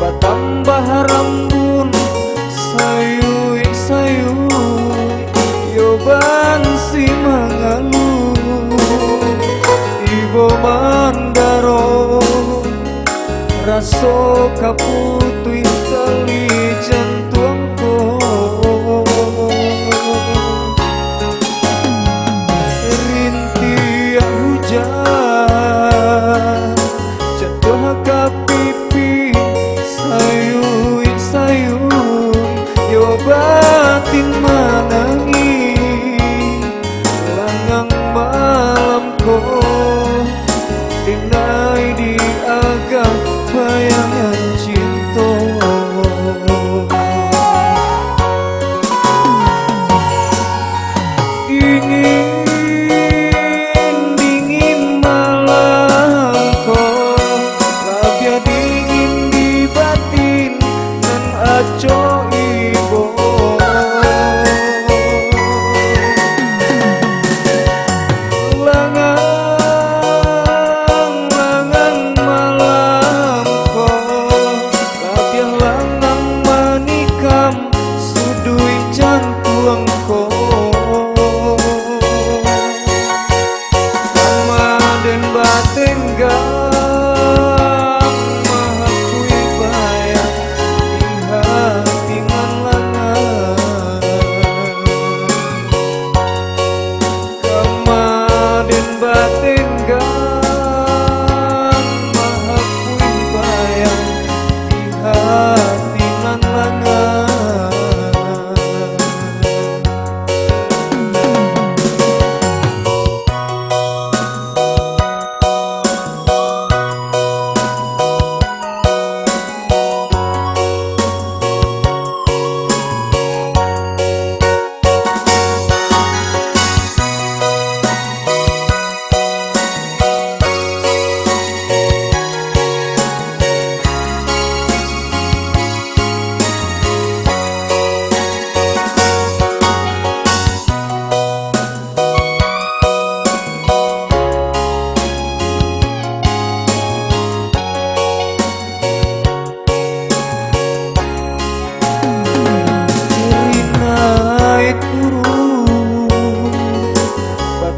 Batambah rambun sayui yo bansi mangalu ibo mandaro raso kaputui tali jantuangku rintia hujan jatuh ke pipi sayui yo batin menangi langang malamku dinai di agak bayangan cinta dingin malamku labia dingin di batin dan aco ibo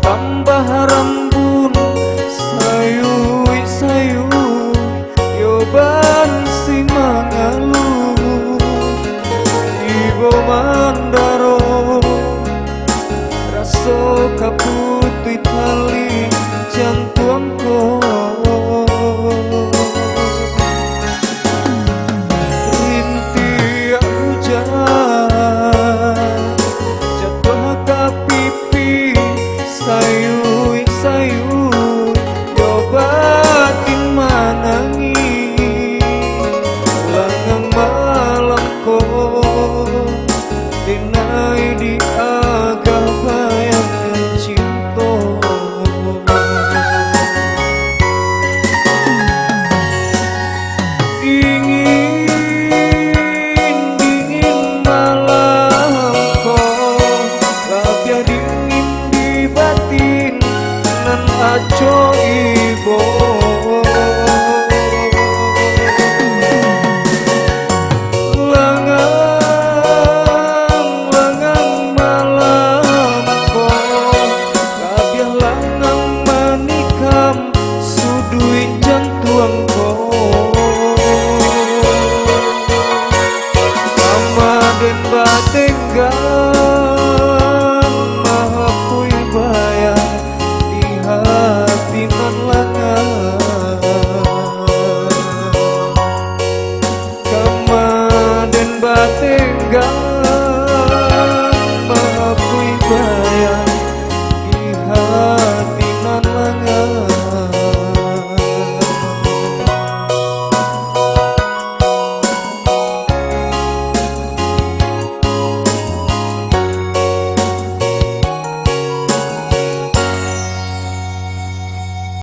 tambah rambun sayui yo bansi mangalu ibo mandaro raso kaputui tali jantuangku rintia hujan jatuh ke pipi sayui yo batin manangi langang malamku dinai di agak bayangan cinta dingin malamku labia dingin di batin nan aco ibo langang malamku labia langang manikam sudui jantuangku sama den batengga